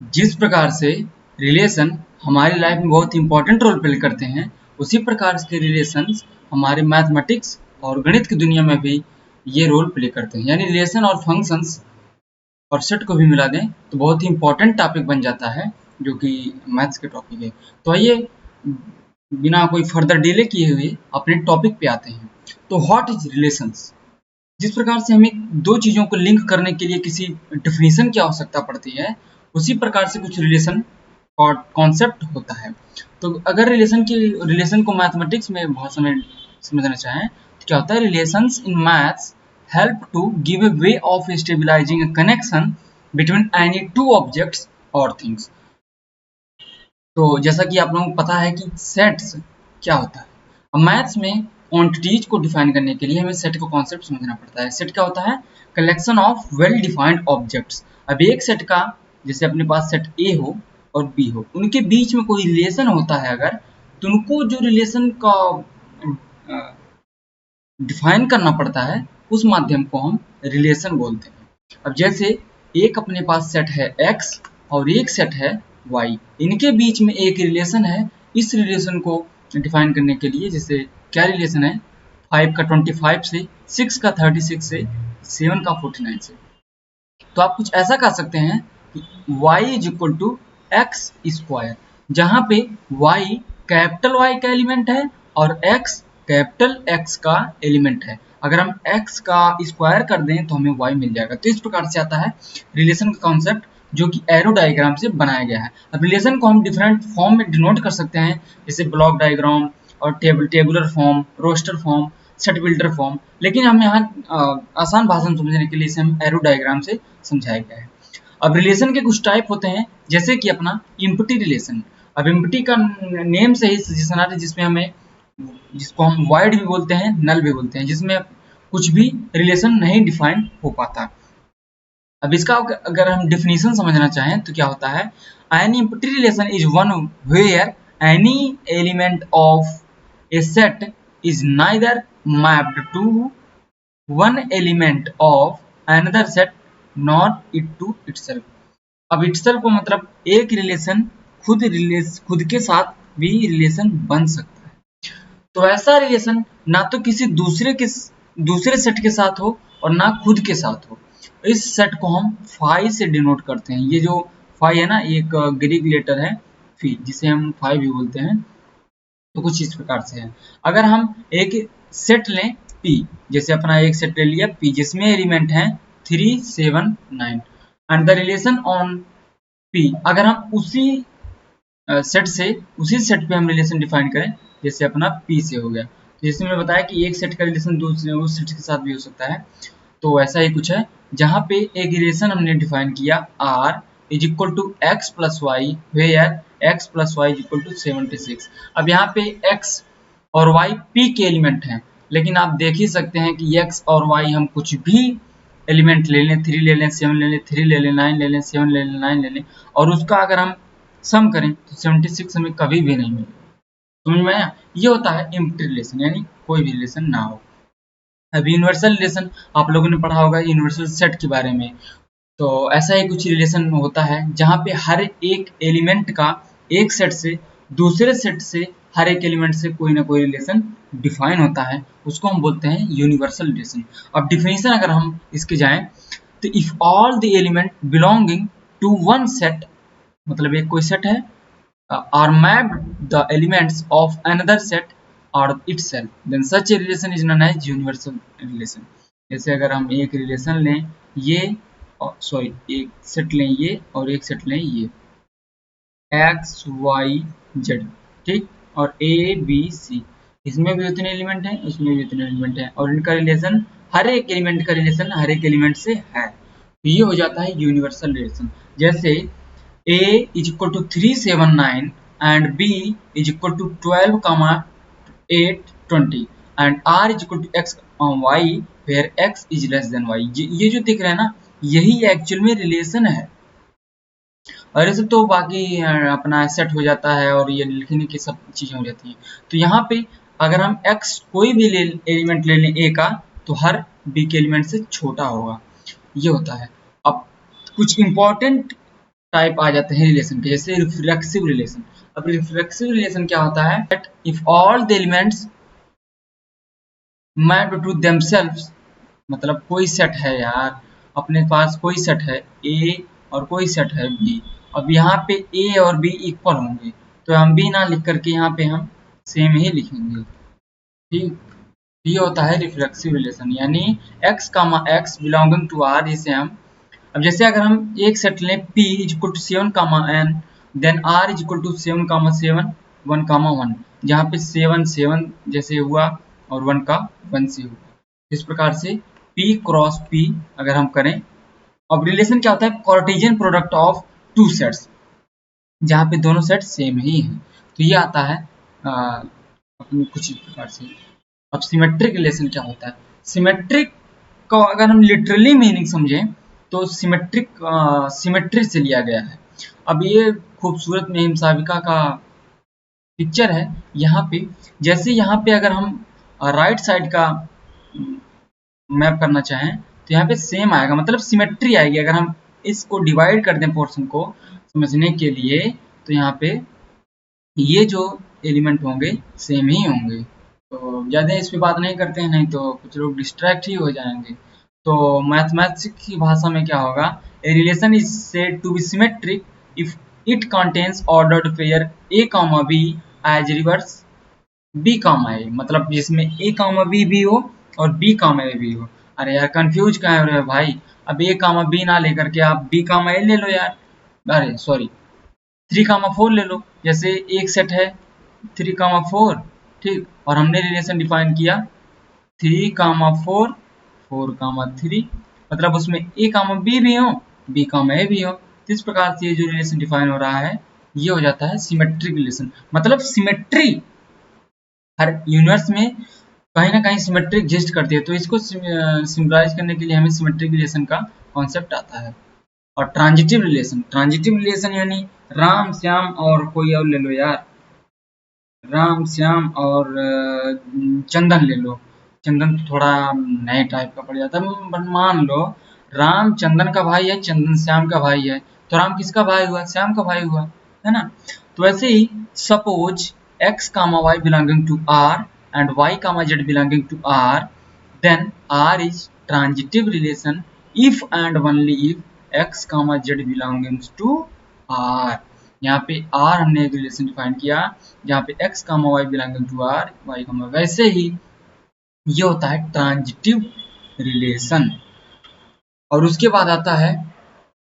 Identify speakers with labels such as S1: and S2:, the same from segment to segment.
S1: जिस प्रकार से रिलेशन हमारी लाइफ में बहुत इंपॉर्टेंट रोल प्ले करते हैं, उसी प्रकार के रिलेशंस हमारे मैथमेटिक्स और गणित की दुनिया में भी ये रोल प्ले करते हैं। यानी रिलेशन और फंक्शंस और सेट को भी मिला दें तो बहुत ही इंपॉर्टेंट टॉपिक बन जाता है, जो कि मैथ्स के टॉपिक है। तो आइए बिना कोई फर्दर डिले किए हुए अपने टॉपिक पे आते हैं। तो व्हाट इज रिलेशंस? जिस प्रकार से हमें दो चीज़ों को लिंक करने के लिए किसी डेफिनेशन की आवश्यकता पड़ती है, उसी प्रकार से कुछ रिलेशन और कॉन्सेप्ट होता है। तो अगर रिलेशन को मैथमेटिक्स में भाषा में समझना चाहें तो क्या होता है? Relations in maths help to give a way of stabilising a connection between any two objects और थिंग्स। तो जैसा कि आप लोगों को पता है कि सेट्स क्या होता है। अब मैथ्स में क्वांटिटीज को डिफाइन करने के लिए हमें सेट का कॉन्सेप्ट समझना पड़ता है। सेट क्या होता है? Collection of well defined objects. अब एक सेट का, जैसे अपने पास सेट ए हो और बी हो, उनके बीच में कोई रिलेशन होता है अगर, तो उनको जो रिलेशन का डिफाइन करना पड़ता है, उस माध्यम को हम रिलेशन बोलते हैं। अब जैसे एक अपने पास सेट है x और एक सेट है y, इनके बीच में एक रिलेशन है। इस रिलेशन को डिफाइन करने के लिए, जैसे क्या रिलेशन है? 5 का 25 से, 6 का 36 से, 7 का 49 से। तो आप कुछ ऐसा कर सकते हैं कि y is equal to x square, जहाँ पे y कैपिटल Y का एलिमेंट है और x कैपिटल X का एलिमेंट है। अगर हम x का स्क्वायर कर दें तो हमें y मिल जाएगा। तो इस प्रकार से आता है रिलेशन का कॉन्सेप्ट, जो कि एरो डायग्राम से बनाया गया है। अब रिलेशन को हम डिफरेंट फॉर्म में डिनोट कर सकते हैं, जैसे ब्लॉक डायग्राम और tabular form, roster form, set builder form. लेकिन हम यहाँ आसान भाषा में समझने के लिए इसे हम एरो डायग्राम से समझाया गया है। अब रिलेशन के कुछ टाइप होते हैं, जैसे कि अपना इम्पटी रिलेशन। अब इम्पटी का नेम से ही सजेशन आता है, जिसमें हमें, जिसको हम वाइड भी बोलते हैं, नल भी बोलते हैं, जिसमें कुछ भी रिलेशन नहीं डिफाइन हो पाता। अब इसका अगर हम डिफिनीशन समझना चाहें तो क्या होता है? An empty relation is one where any element of a set is neither mapped to one element of another set not it to itself. अब इटसेल्फ को मतलब एक रिलेशन खुद के साथ भी रिलेशन बन सकता है। तो ऐसा रिलेशन ना तो किसी दूसरे सेट के साथ हो और ना खुद के साथ हो। इस सेट को हम फाई से डिनोट करते हैं। ये जो फाई है ना, एक ग्रीक लेटर है फी, जिसे हम फाई भी बोलते हैं। तो कुछ इस प्रकार से है। अगर हम एक सेट लें P, जैसे अपना एक सेट ले लिया P, जिसमें एलिमेंट है 3, 7, 9 and the relation on P, अगर हम उसी सेट पे हम रिलेशन डिफाइन करें, जैसे अपना P से हो गया, जैसे मैंने बताया कि एक सेट का रिलेशन दूसरे उस सेट के साथ भी हो सकता है। तो ऐसा ही कुछ है, जहाँ पे एक रिलेशन हमने डिफाइन किया R is equal to x plus y, where x plus y is equal to 76। अब यहाँ पे x और y p के एलिमेंट हैं, लेकिन आप देख ही सकते हैं कि x और y हम कुछ भी एलिमेंट ले लें, 3 ले लें, 7 ले लें, 3 ले लें, 9 ले लें, 7 ले लें, 9 ले लें, और उसका अगर हम सम करें तो 76 हमें कभी भी नहीं मिलेगा। समझ में आया? ये होता है इम्प्टी रिलेशन, यानी कोई भी रिलेशन ना हो। अब यूनिवर्सल रिलेशन आप लोगों ने पढ़ा होगा यूनिवर्सल सेट के बारे में। तो ऐसा ही कुछ रिलेशन होता है, जहाँ पे हर एक एलिमेंट का एक सेट से दूसरे सेट से हर एक एलिमेंट से कोई ना कोई रिलेशन डिफाइन होता है, उसको हम बोलते हैं यूनिवर्सल रिलेशन। अब डिफिनेशन अगर हम इसके जाएं तो if all the element belonging to one set, मतलब एक कोई सेट है, are mapped the elements of another set or itself, then such a relation is known as universal relation। जैसे अगर हम एक रिलेशन लें ये, सॉरी एक सेट लें ये और एक सेट लें ये, एक्स वाई जेड, ठीक, और ए बी सी, इसमें भी उतने एलिमेंट हैं, इसमें भी उतने एलिमेंट हैं, और इनका रिलेशन, हर एक एलिमेंट का रिलेशन हर एक एलिमेंट से है। तो ये हो जाता है यूनिवर्सल रिलेशन। जैसे A is equal to 3, 7, 9 and B is equal to 12, 8, 20 and R is equal to X, Y where X is less than Y। ये जो दिख रहा है ना, यही एक्चुअल में रिलेशन है। और ये सब तो बाकी अपना सेट हो जाता है और ये लिखने की सब चीजें हो जाती हैं। तो यहाँ पे अगर हम X कोई भी एलिमेंट ले लें A का, तो हर B के एलिमेंट से छोटा होगा। ये होता है। अब कुछ इंपॉर्टेंट टाइप आ जाते हैं रिलेशन के, जैसे रिफ्लेक्सिव रिलेशन। अब रिफ्लेक्सिव रिलेशन क्या होता है, that if all the elements map to themselves, मतलब कोई सेट है यार, अपने पास कोई सेट है ए और कोई सेट है बी, अब यहाँ पे ए और बी इक्वल होंगे, तो हम बी ना लिख करके यहाँ पे हम सेम ही लिखेंगे, ठीक। ये होता है रिफ्लेक्सिव रिलेशन, यानी x comma x belonging to R, जिसे हम, अब जैसे अगर हम एक सेट लें p is equal to 7 comma n, then r is equal to 7 comma 7 1 comma 1, जहाँ पे 7 7 जैसे हुआ और 1 का 1 से हुआ। इस प्रकार से p क्रॉस p अगर हम करें, अब रिलेशन क्या होता है, Cartesian product of two sets, जहाँ पे दोनों सेट सेम ही हैं, तो ये आता है अपनी कुछ इस प्रकार से। अब सिमेट्रिक रिलेशन क्या होता है, सिमेट्रिक का अगर हम लिटरली मीनिंग समझें तो सिमेट्रिक सिमेट्री से लिया गया है। अब ये खूबसूरत महिमसाबिका का पिक्चर है, यहाँ पे जैसे यहाँ पे अगर हम राइट साइड का मैप करना चाहें तो यहाँ पे सेम आएगा, मतलब सिमेट्री आएगी। अगर हम इसको डिवाइड कर दें पोर्शन को समझने के लिए, तो यहाँ पे ये जो एलिमेंट होंगे सेम ही होंगे। तो ज़्यादा इस पे बात नहीं करते हैं, नहीं तो कुछ लोग डिस्ट्रैक्ट ही हो जाएंगे। तो मैथमेटिक्स की भाषा में क्या होगा, a relation is said to be symmetric if it contains ordered pair a comma b as reverse b comma a, मतलब जिसमें ए कॉमा बी भी हो और बी कॉमा ए भी हो। अरे यार कंफ्यूज कहाँ हो रहे हो भाई, अब ए कॉमा बी ना लेकर के आप बी कॉमा ए ले लो यार, अरे सॉरी 3,4 ले लो, जैसे एक सेट है 3,4, ठीक, और हमने रिलेशन डिफाइन किया 3,4 4,3, मतलब उसमें ए कामा बी भी हो बी कामा ए भी हो। तो इस प्रकार से ये जो रिलेशन डिफाइन हो रहा है ये हो जाता है सिमेट्रिक रिलेशन, मतलब सिमेट्री हर यूनिवर्स में कहीं ना कहीं सिमेट्री एग्जिस्ट करती है, तो इसको सिम्बलाइज करने के लिए हमें सिमेट्रिक रिलेशन का कॉन्सेप्ट आता है। और ट्रांजिटिव रिलेशन, ट्रांजिटिव रिलेशन यानी राम श्याम और कोई और ले लो यार, राम श्याम और चंदन ले लो, चंदन थोड़ा नए टाइप का पड़ जाता है, बट मान लो राम चंदन का भाई है, चंदन श्याम का भाई है, तो राम किसका भाई हुआ, श्याम का भाई हुआ, है ना। तो वैसे ही suppose x comma y belonging to r and y comma z belonging to r, then r is transitive relation if and only if x comma z belongs to r। यहाँ पे r हमने एक रिलेशन डिफाइन किया, जहाँ पे x comma y belonging to r, y comma, वैसे ही ये होता है ट्रांजिटिव रिलेशन। और उसके बाद आता है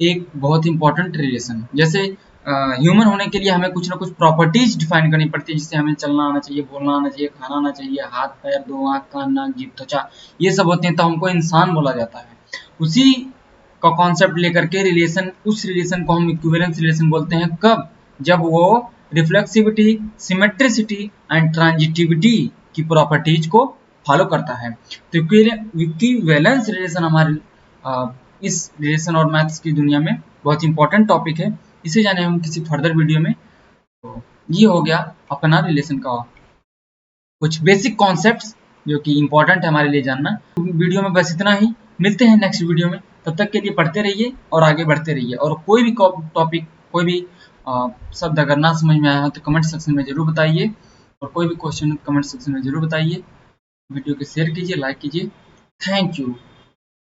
S1: एक बहुत इंपॉर्टेंट रिलेशन, जैसे ह्यूमन होने के लिए हमें कुछ ना कुछ प्रॉपर्टीज डिफाइन करनी पड़ती है, जिससे हमें चलना आना चाहिए, बोलना आना चाहिए, खाना आना चाहिए, हाथ पैर दो आँख कान नाक जीभ त्वचा, ये सब होते हैं, तो हमको इंसान बोला जाता है। उसी का कॉन्सेप्ट लेकर के रिलेशन, उस रिलेशन को हम इक्विवेलेंस रिलेशन बोलते हैं, कब, जब वो रिफ्लेक्सिविटी, सिमेट्रिसिटी एंड ट्रांजिटिविटी की प्रॉपर्टीज को फॉलो करता है। तो इक्विवेलेंस रिलेशन हमारे इस रिलेशन और मैथ्स की दुनिया में बहुत इंपॉर्टेंट टॉपिक है, इसे जाने हम किसी फर्दर वीडियो में। तो ये हो गया अपना रिलेशन का कुछ बेसिक कॉन्सेप्ट्स जो कि इंपॉर्टेंट है हमारे लिए जानना। वीडियो में बस इतना ही, मिलते हैं नेक्स्ट वीडियो में, तब तक के लिए पढ़ते रहिए और आगे बढ़ते रहिए। और कोई भी टॉपिक, कोई भी शब्द अगर ना समझ में आया हो तो कमेंट सेक्शन में जरूर बताइए, और कोई भी क्वेश्चन कमेंट सेक्शन में जरूर बताइए। वीडियो को शेयर कीजिए, लाइक कीजिए। Thank you.